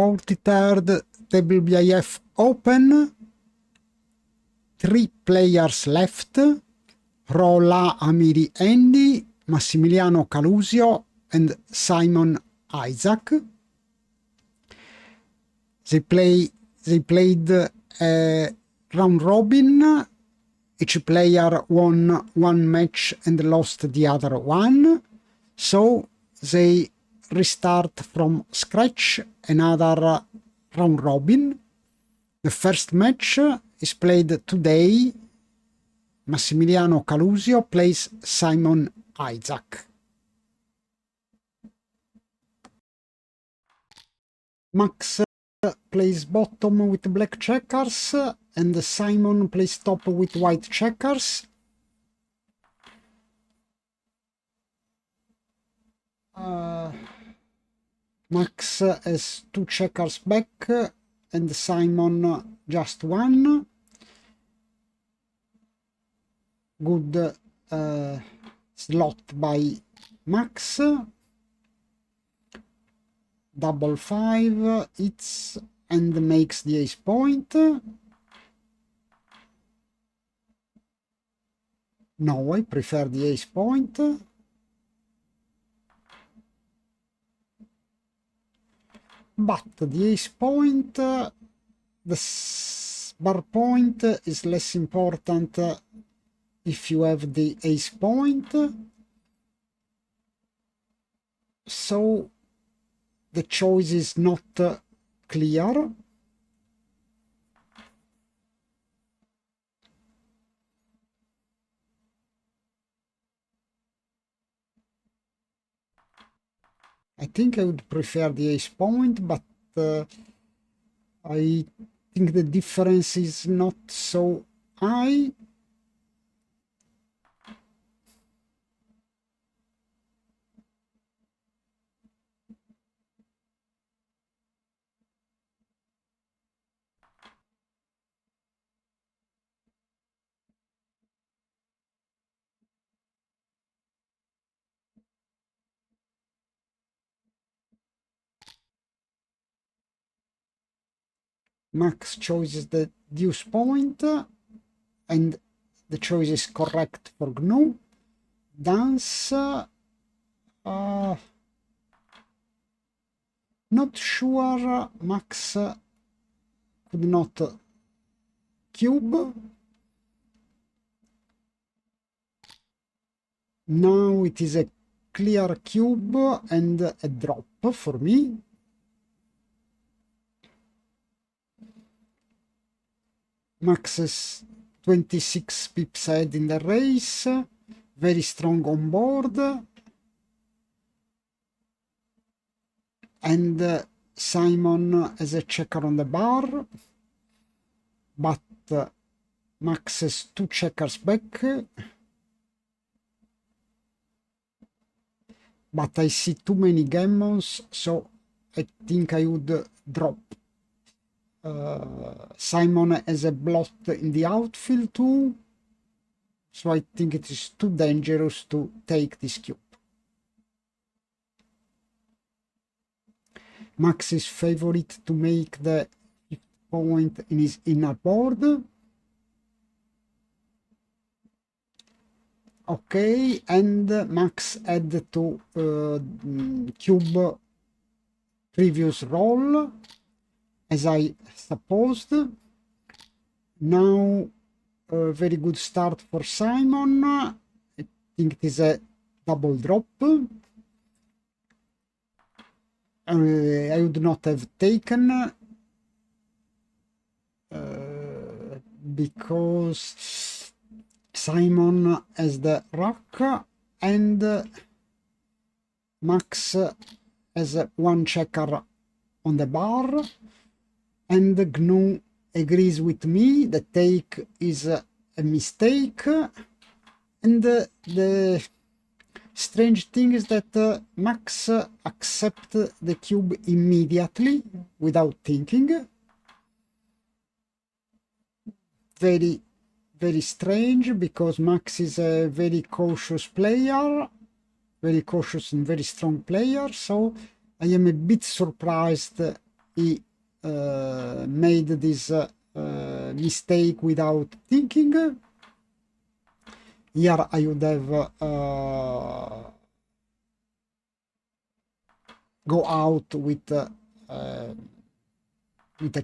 43rd WBIF Open. 3 players left: Rola Amiri Andy, Massimiliano Calusio, and Simon Isaac. They played a round robin. Each player won one match and lost the other one. So they restart from scratch, another round robin. The first match is played today. Massimiliano Calusio plays Simon Isaac. Max plays bottom with black checkers, and Simon plays top with white checkers. Max has 2 checkers back, and Simon just 1. Good slot by Max. Double 5 hits and makes the ace point. No, I prefer the ace point. But the ace point, the bar point is less important if you have the ace point. So the choice is not clear. I think I would prefer the ace point, but I think the difference is not so high. Max chooses the deuce point, and the choice is correct for GNU. Dance, not sure. Max could not cube. Now it is a clear cube and a drop for me. Max is 26 pips ahead in the race, very strong on board, and Simon has a checker on the bar, but Max has 2 checkers back. But I see too many gammons, so I think I would drop. Simon has a blot in the outfield too, so I think it is too dangerous to take this cube. Max is favorite to make the 5th point in his inner board. Okay, and Max had to cube previous roll, as I supposed. Now a very good start for Simon. I think it is a double drop. I would not have taken because Simon has the rock and Max has 1 checker on the bar, and GNU agrees with me. The take is a mistake, and the strange thing is that Max accepts the cube immediately without thinking. Very, very strange, because Max is a very cautious player, very cautious and very strong player, so I am a bit surprised he made this mistake without thinking. Here I would have go out with a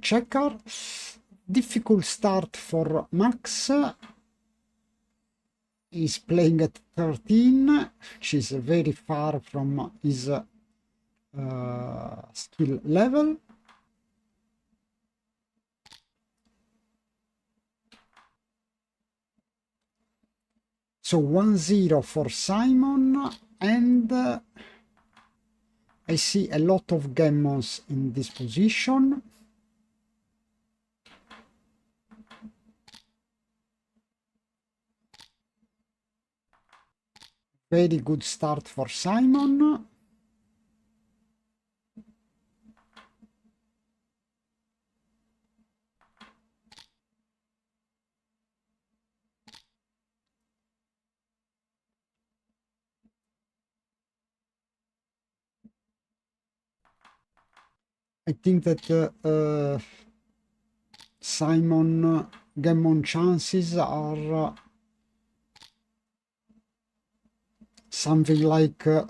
checker. Difficult start for Max. He's playing at 13, which is very far from his skill level. So 1-0 for Simon, and I see a lot of gammons in this position. Very good start for Simon. I think that Simon gammon chances are something like I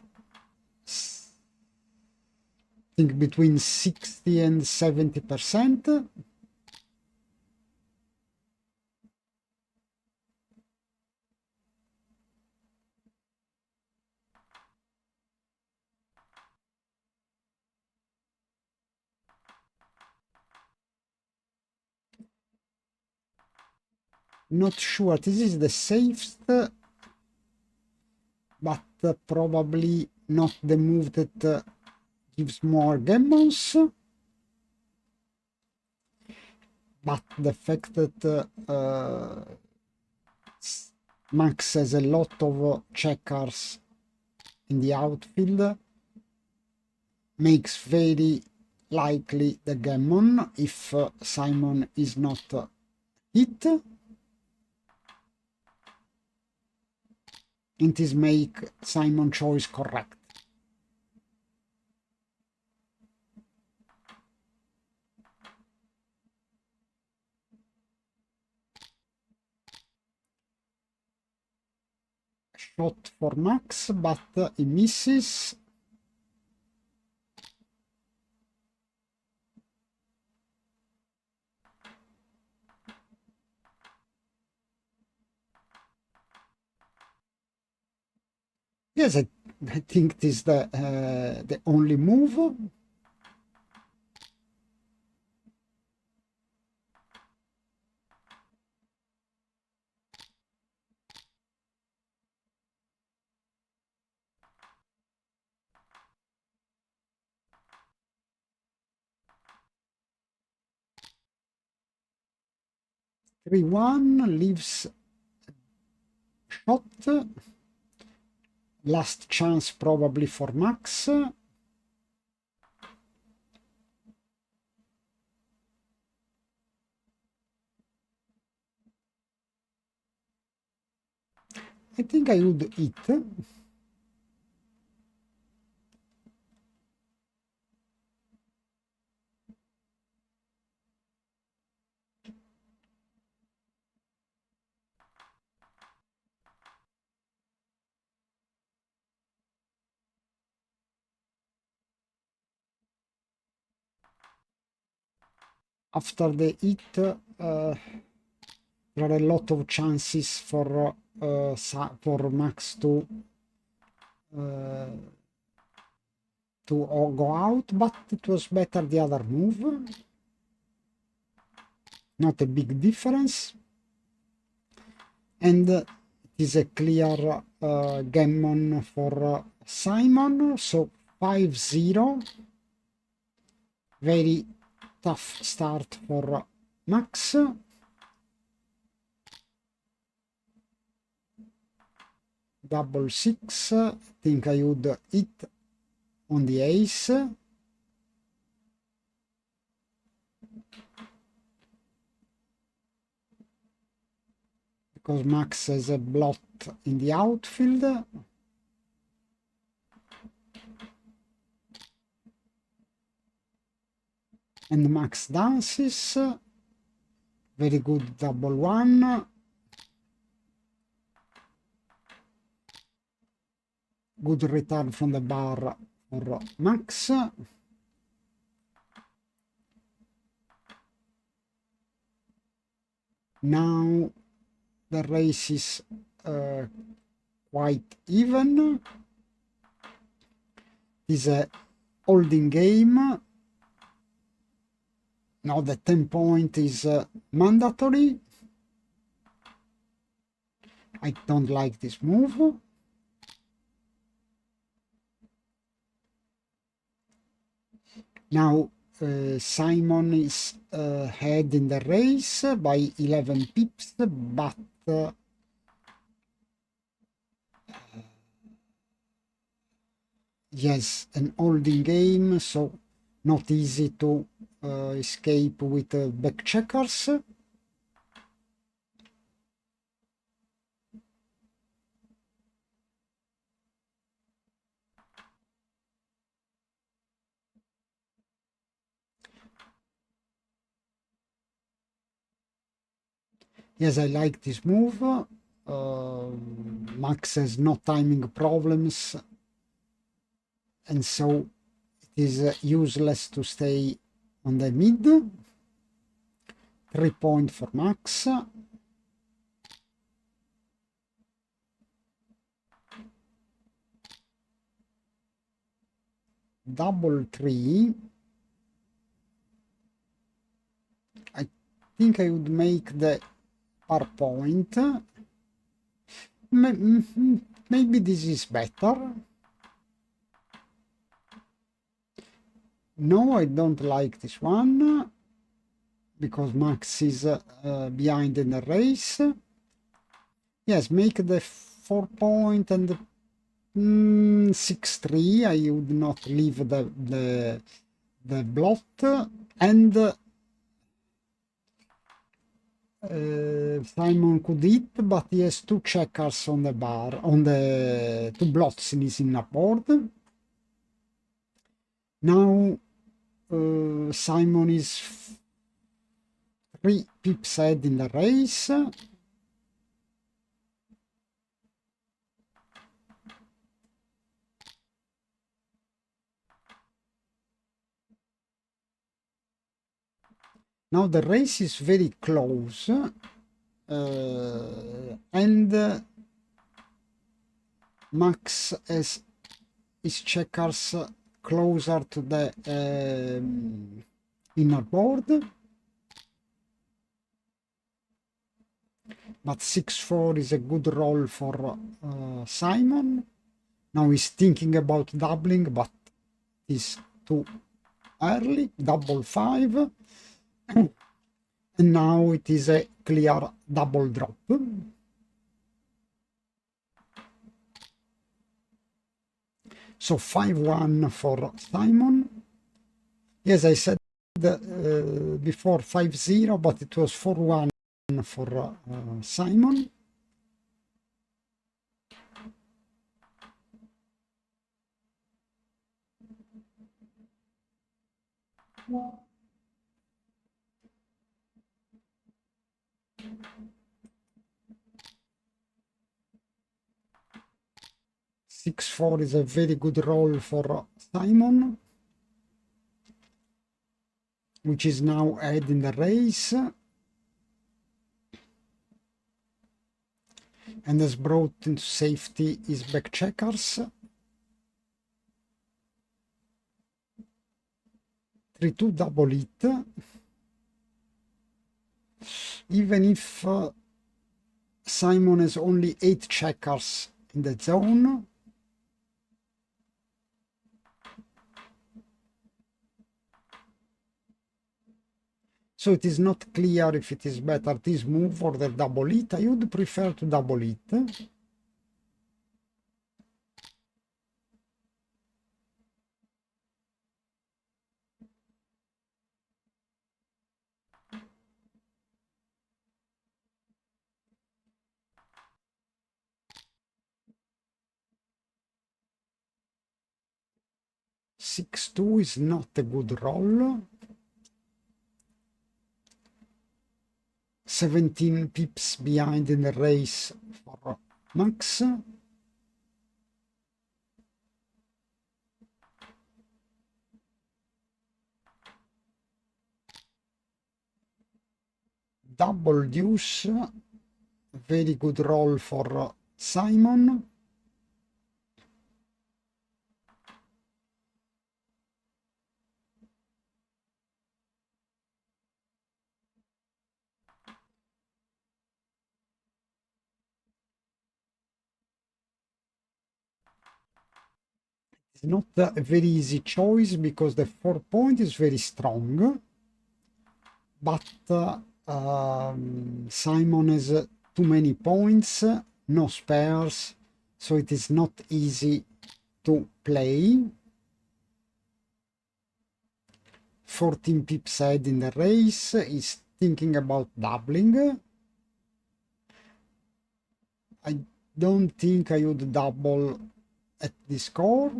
think between 60 and 70%. Not sure this is the safest, but probably not the move that gives more gammons. But the fact that Max has a lot of checkers in the outfield makes very likely the gammon if Simon is not hit. And this make Simon choice correct. Shot for Max, but he misses. Yes, I think this is the only move. Three one leaves shot. Last chance probably for Max. I think I would hit. After the hit, there are a lot of chances for Max to go out, but it was better the other move. Not a big difference. And it is a clear gammon for Simon, so 5-0. Very tough start for Max. Double six. I think I would hit on the ace. Because Max has a blot in the outfield. and Max dances. Very good double one. Good return from the bar for Max. Now the race is quite even. It is a holding game. Now the 10 point is mandatory. I don't like this move. Now Simon is ahead in the race by 11 pips, but yes, an holding game, so not easy to escape with back checkers. Yes, I like this move. Max has no timing problems, and so it is useless to stay on the mid. 3 point for Max. Double 3. I think I would make the par point. Maybe this is better. No, I don't like this one because Max is behind in the race. Yes, make the 4 point and 6-3. I would not leave the blot, and Simon could hit, but he has 2 checkers on the bar, on the 2 blots in his inner board. Now Simon is 3 pips ahead in the race. Now the race is very close, and Max has his checkers closer to the inner board, but 6-4 is a good roll for Simon. Now he's thinking about doubling, but it's too early. Double 5. And now it is a clear double drop. So 5-1 for Simon. Yes, I said before 5-0, but it was 4-1 for Simon. Wow. 6-4 is a very good roll for Simon, which is now ahead in the race and has brought into safety his back checkers. 3-2 double hit. Even if Simon has only 8 checkers in the zone, so it is not clear if it is better this move or the double hit. I would prefer to double hit. Six two is not a good roll. 17 pips behind in the race for Max. Double deuce, very good roll for Simon. It's not a very easy choice because the 4-point is very strong, but Simon has too many points, no spares, so it is not easy to play. 14 pips ahead in the race, he's thinking about doubling. I don't think I would double at this score.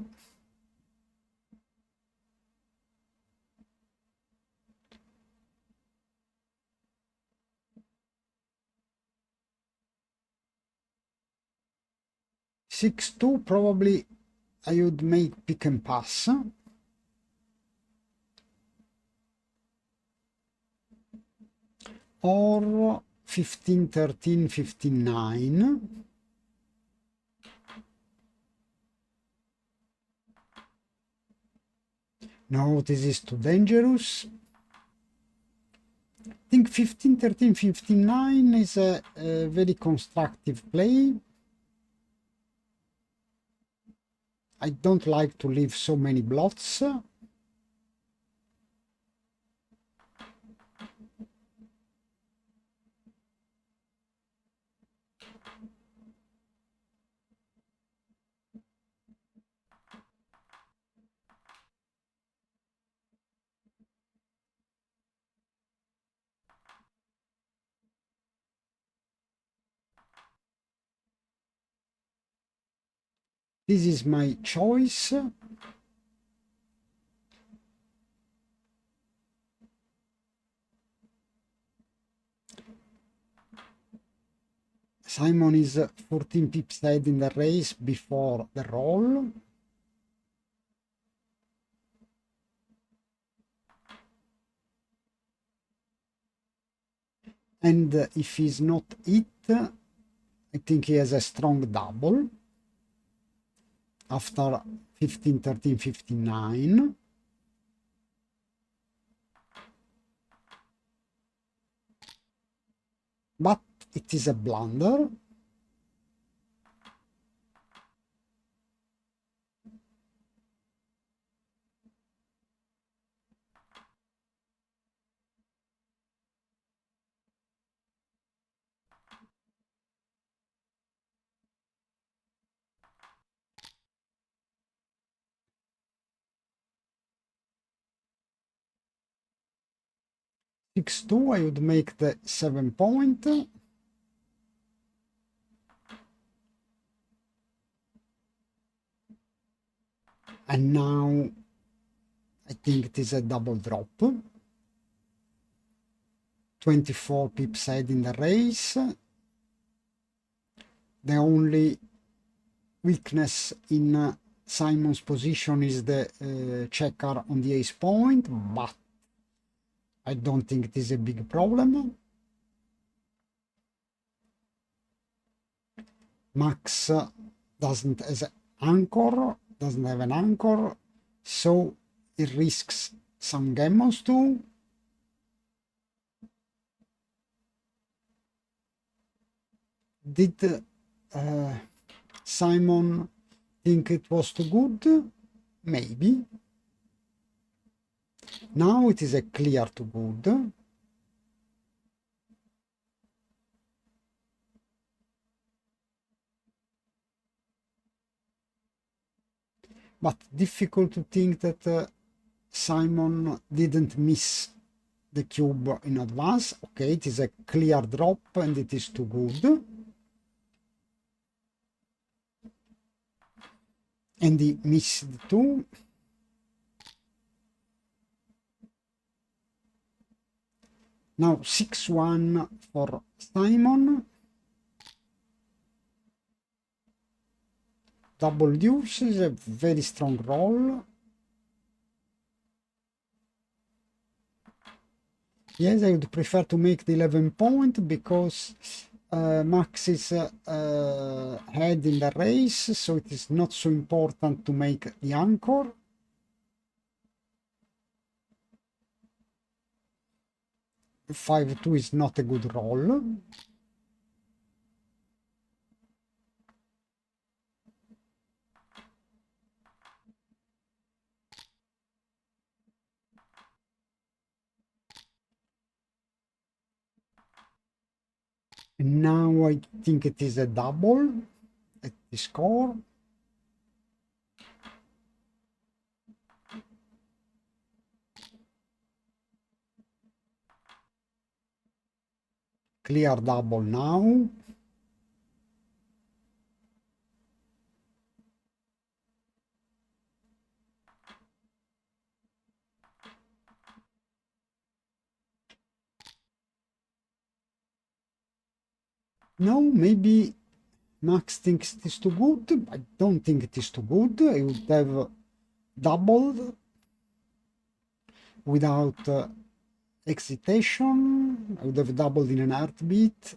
Six two, probably I would make pick and pass. Or 15 13 15 9. No, this is too dangerous. I think 15 13 15 9 is a very constructive play. I don't like to leave so many blots. This is my choice. Simon is 14 pips ahead in the race before the roll. And if he's not it, I think he has a strong double after 15 13 15 9. But it is a blunder. Six two, I would make the 7-point. And now I think it is a double drop. 24 pips ahead in the race. The only weakness in Simon's position is the checker on the ace point, but I don't think it is a big problem. Max doesn't have an anchor, so it risks some gammons too. Did Simon think it was too good? Maybe. Now it is a clear too good. But difficult to think that Simon didn't miss the cube in advance. Okay, it is a clear drop and it is too good. And he missed too. Now 6-1 for Simon. Double deuce is a very strong roll. Yes, I would prefer to make the 11 point because Max is ahead in the race, so it is not so important to make the anchor. The 5-2 is not a good roll. And now I think it is a double at the score. Clear double now. No, maybe Max thinks it is too good. I don't think it is too good. I would have doubled without excitation. I would have doubled in an heartbeat.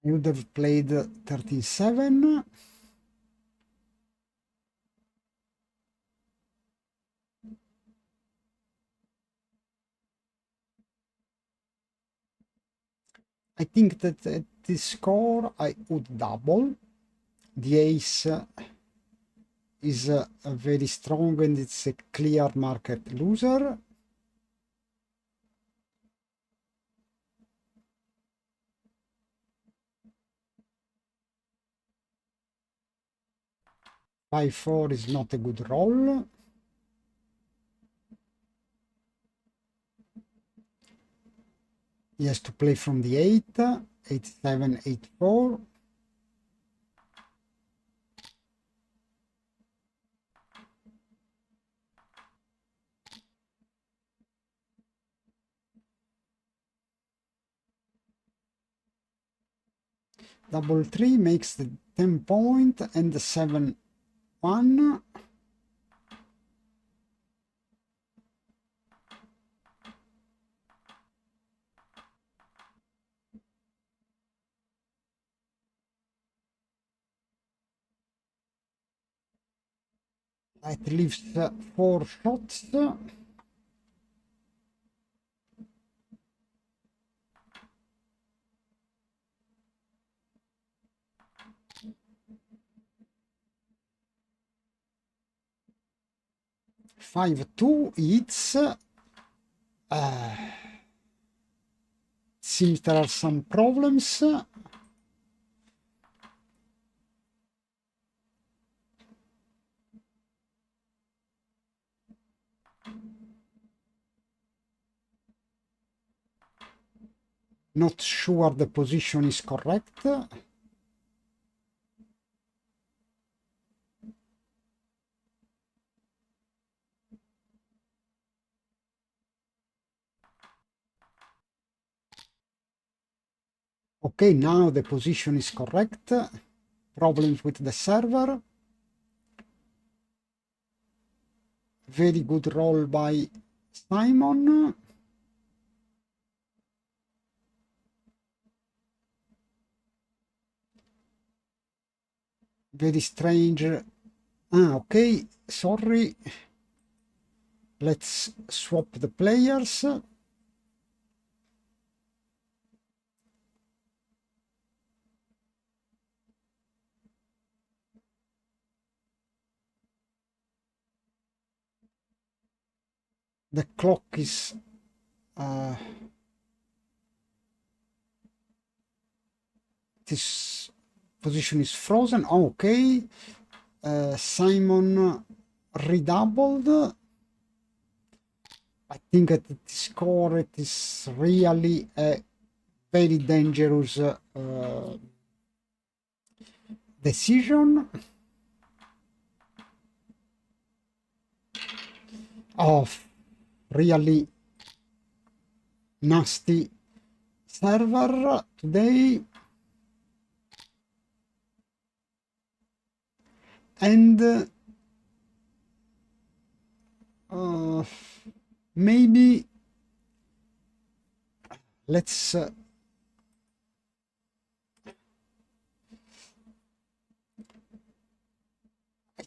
I would have played 13-7. I think that at this score I would double. The ace is very strong and it's a clear market loser. Five four is not a good roll. He has to play from the 8, 8-7, 8-4. Double 3 makes the 10 point and the 7-1. That leaves 4 shots. Five two hits. Seems there are some problems. Not sure the position is correct. Okay, now the position is correct. Problems with the server. Very good roll by Simon. Very strange. Okay, sorry. Let's swap the players. The clock is this position is frozen. Okay, Simon redoubled. I think at the score it is really a very dangerous decision. Of really nasty server today, and maybe let's I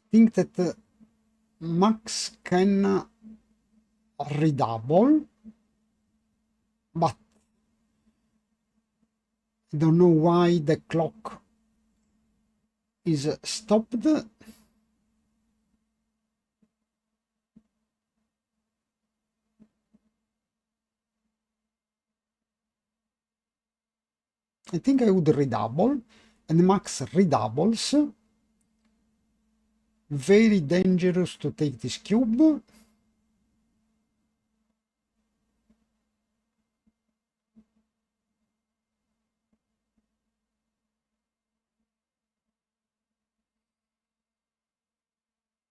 think that Max can redouble, but I don't know why the clock is stopped. I think I would redouble, and Max redoubles. Very dangerous to take this cube.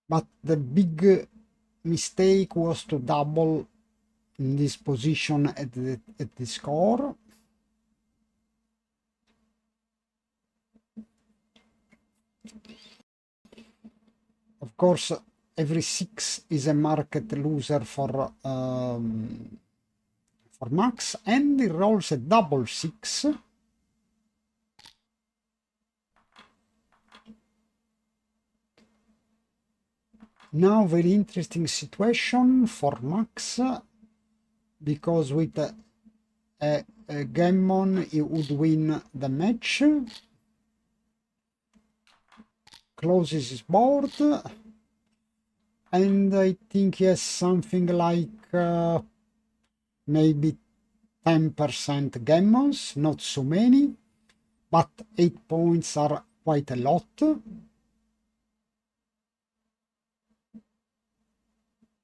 But the big mistake was to double in this position at the score. Of course, every 6 is a market loser for Max, and he rolls a double 6. Now very interesting situation for Max, because with a gammon he would win the match. Closes his board, and I think he has something like maybe 10% gammons, not so many, but 8 points are quite a lot.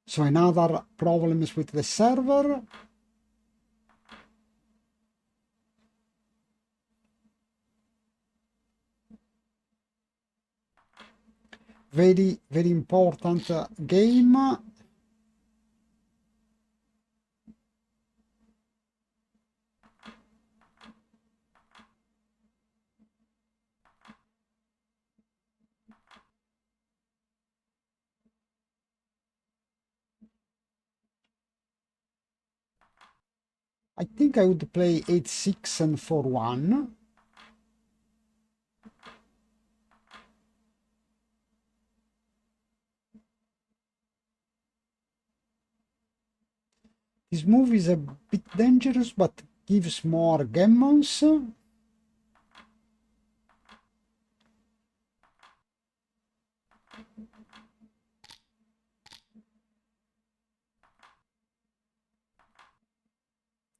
So another problems with the server. Very, very important game. I think I would play 8-6 and 4-1. This move is a bit dangerous, but gives more gammons.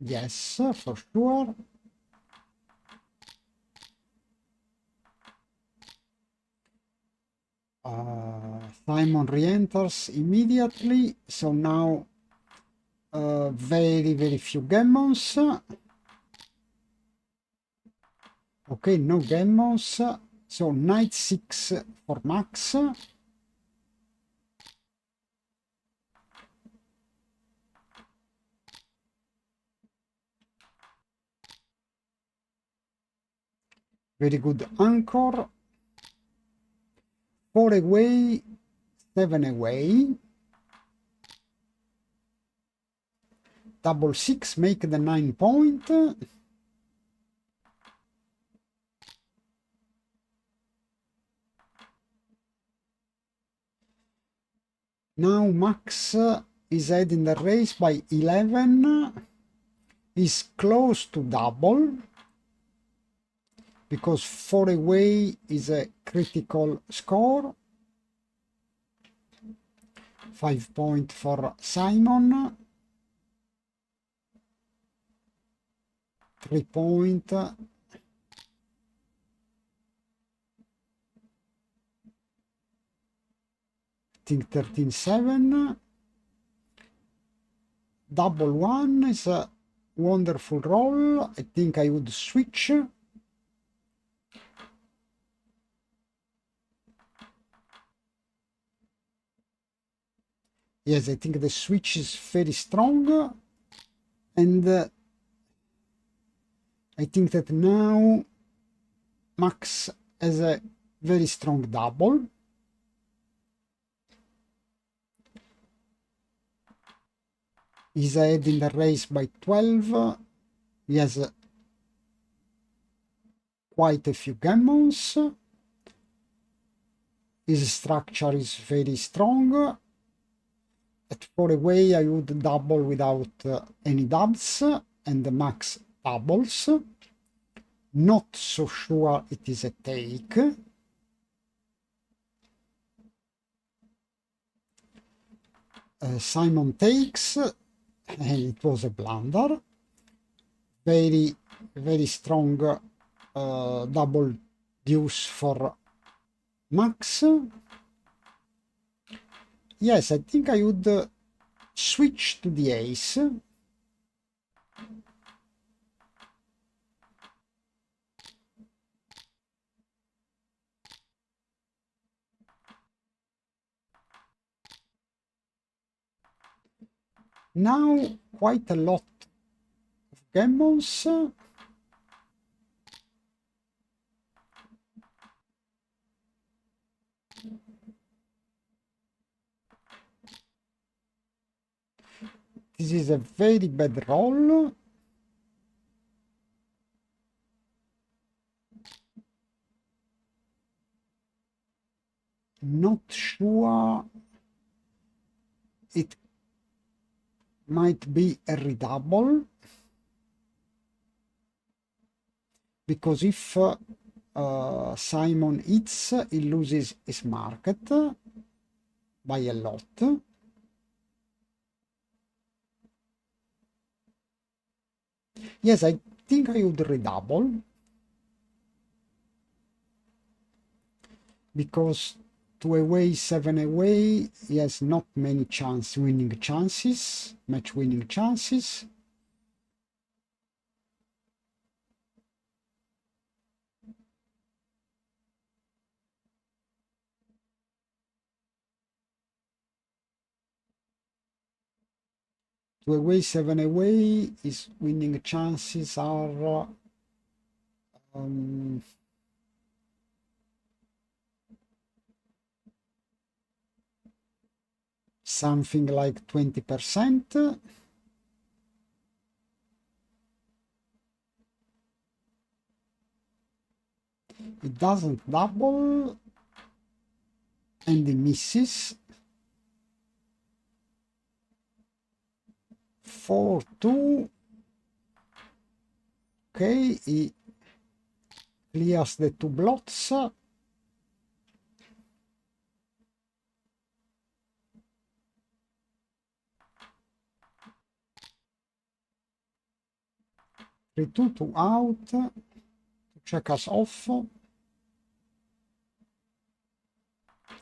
Yes, for sure. Simon re-enters immediately, so now very, very few gammons. Okay, no gammons, so knight 6 for Max. Very good anchor. 4 away, 7 away. Double 6, make the 9 point. Now Max is ahead in the race by 11. Is close to double, because 4 away is a critical score. 5 point for Simon. 3 point. I think 13-7. Double 1 is wonderful roll. I think I would switch. Yes, I think the switch is very strong, and I think that now Max has a very strong double. He's ahead in the race by 12. He has quite a few gammons. His structure is very strong. At 4 away, I would double without any dubs, and the Max doubles. Not so sure it is a take. Simon takes, and it was a blunder. Very, very strong double deuce for Max. Yes, I think I would switch to the ace. Now quite a lot of gammons. This is a very bad roll. Not sure it might be a redouble, because if Simon hits, he loses his market by a lot. Yes, I think I would redouble, because 2 away, 7 away, he has not many winning chances, match winning chances. Two away, 7 away, his winning chances are something like 20%. It doesn't double, and he misses. 4-2. Okay, he clears the 2 blots. Three two out to check us off.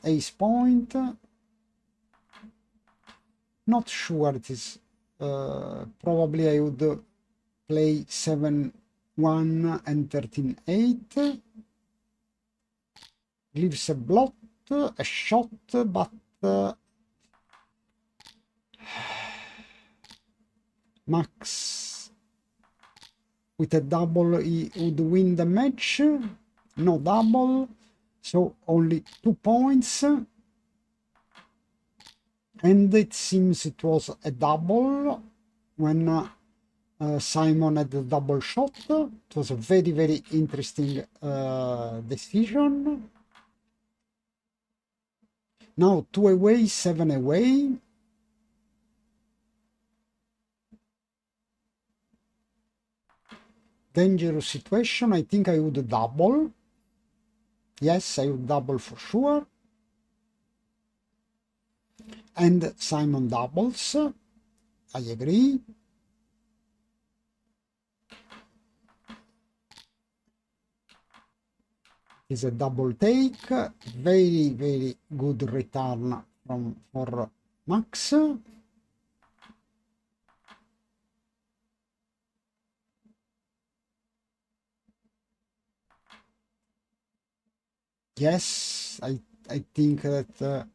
Ace point. Not sure it is. Probably I would play 7-1 and 13-8. Leaves a blot, a shot, but Max with a double he would win the match. No double, so only 2 points. And it seems it was a double when Simon had the double shot. It was a very, very interesting decision. Now 2 away, 7 away. Dangerous situation. I think I would double. Yes, I would double for sure. And Simon doubles. I agree. It's a double take. Very, very good return for Max. Yes, I think that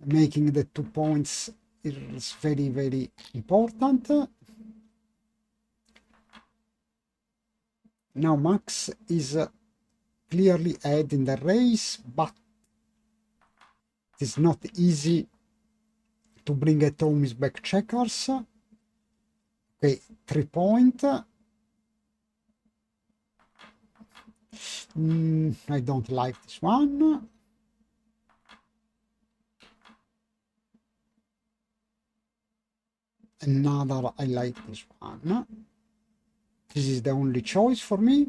making the 2 points is very, very important. Now Max is clearly ahead in the race, but it is not easy to bring at home his back checkers. Okay, 3 point. I don't like this one. Another, I like this one. This is the only choice for me.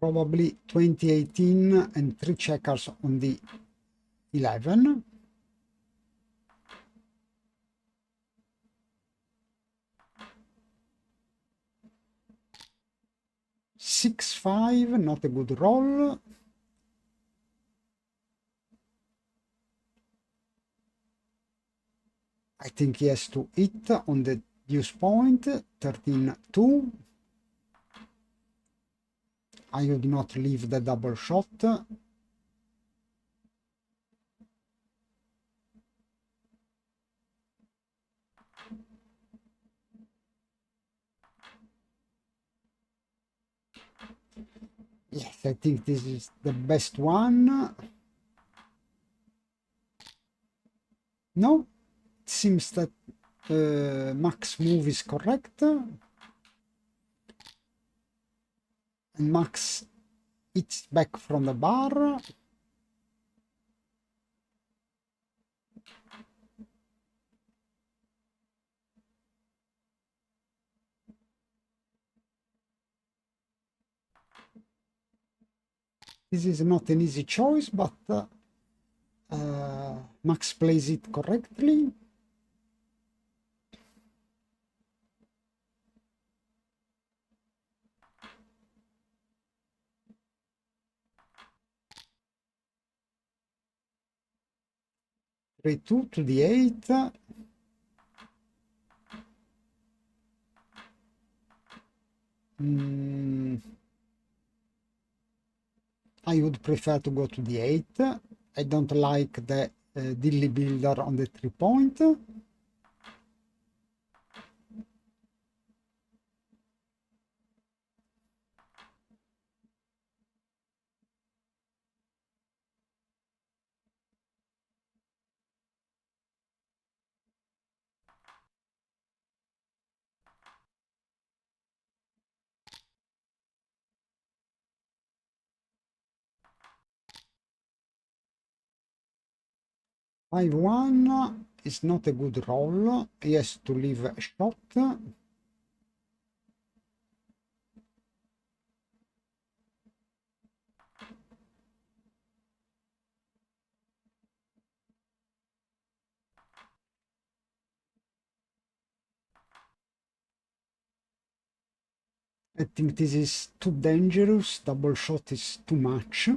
Probably 2018 and 3 checkers on the 11. Six, 5, not a good roll. I think he has to hit on the deuce point, 13, 2. I would not leave the double shot. Yes, I think this is the best one. No, it seems that Max move is correct. And Max hits back from the bar. This is not an easy choice, but Max plays it correctly. Three, 2 to the 8. I would prefer to go to the 8. I don't like the dilly builder on the 3 point. Five, 1 is not a good roll. He has to leave a shot. I think this is too dangerous. Double shot is too much.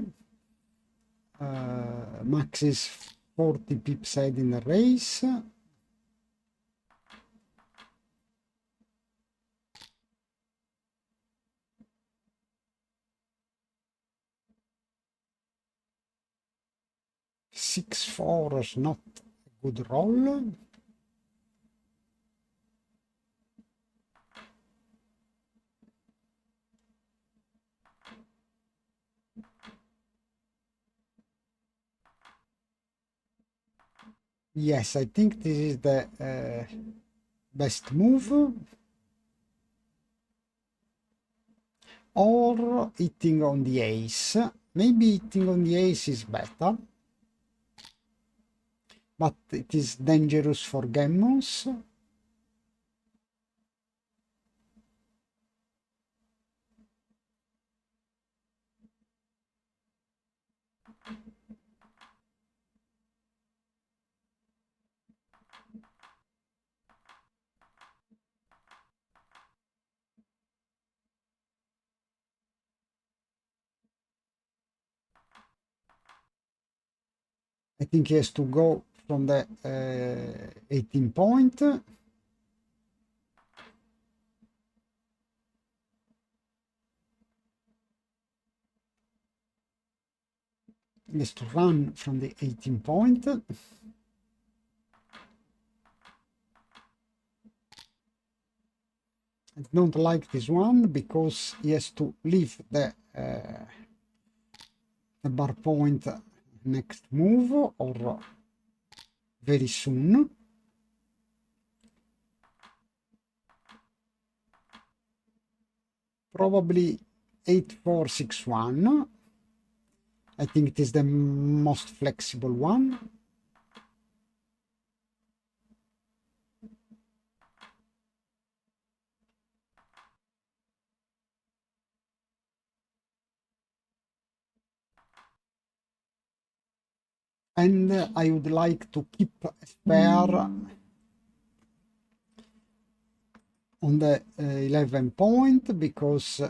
Max is 40 pips ahead in the race. Six, 4 is not a good roll. Yes, I think this is the best move. Or hitting on the ace. Maybe hitting on the ace is better. But it is dangerous for gammons. I think he has to go from the 18 point. is to run from the 18 point. I don't like this one because he has to leave the bar point next move or very soon. Probably 8-4-6-1. I think it is the most flexible one. And I would like to keep a spare on the 11 point because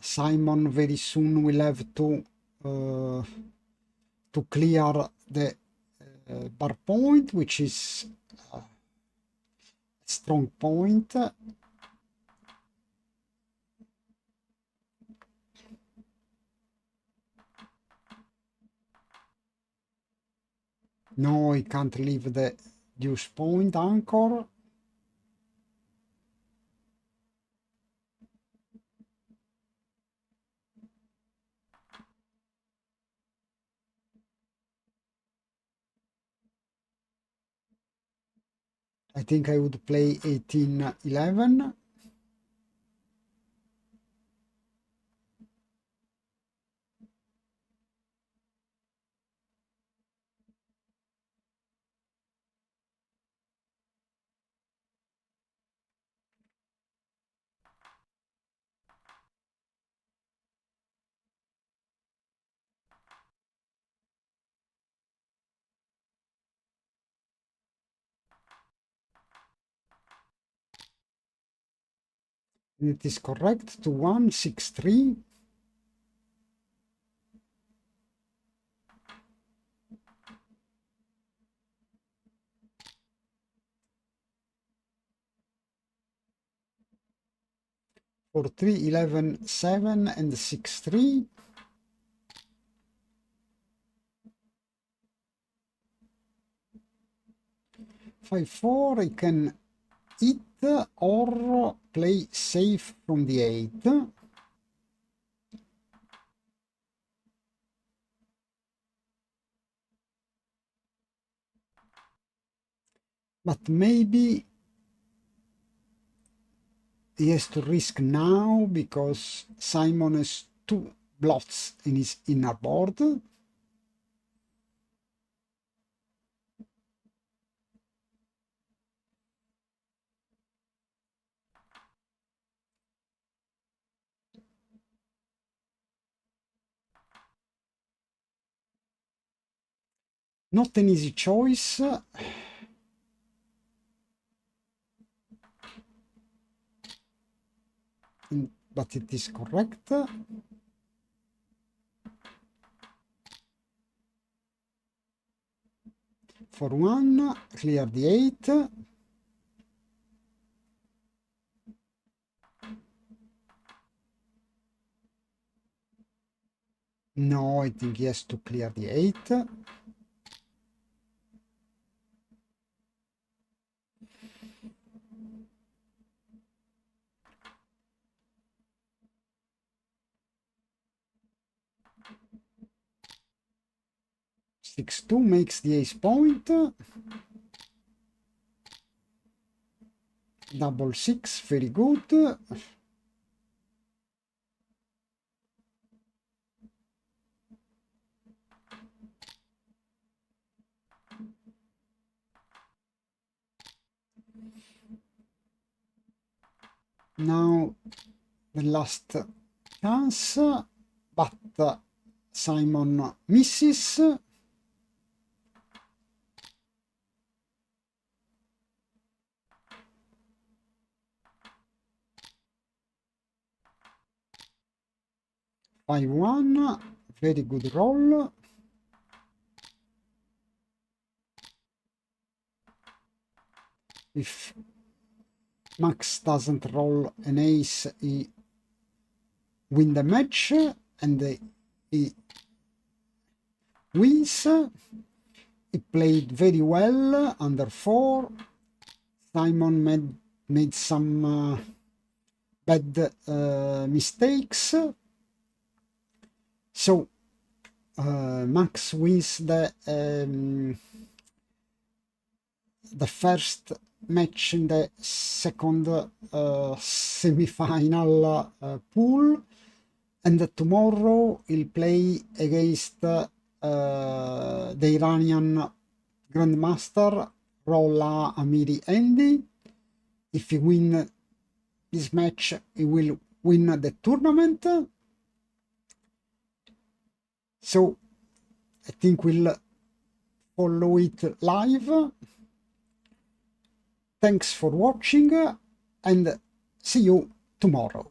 Simon very soon will have to clear the bar point, which is a strong point. No, he can't leave the deuce point anchor. I think I would play 18-11. It is correct to 1-6-3. For 3-11-7 and 6-3. 5-4, I can hit or play safe from the 8. But maybe he has to risk now because Simon has 2 blots in his inner board. Not an easy choice. But it is correct. For 1, clear the 8. No, I think he has to clear the 8. Six two makes the ace point. Double 6, very good. Now the last chance, but Simon misses. By 1, very good roll. If Max doesn't roll an ace, he win the match, and he wins. He played very well under 4. Simon made some bad mistakes. So Max wins the first match in the second semi-final pool, and tomorrow he'll play against the Iranian Grandmaster Rolla Amiri Andy. If he win this match, he will win the tournament. So I think we'll follow it live. Thanks for watching, and see you tomorrow.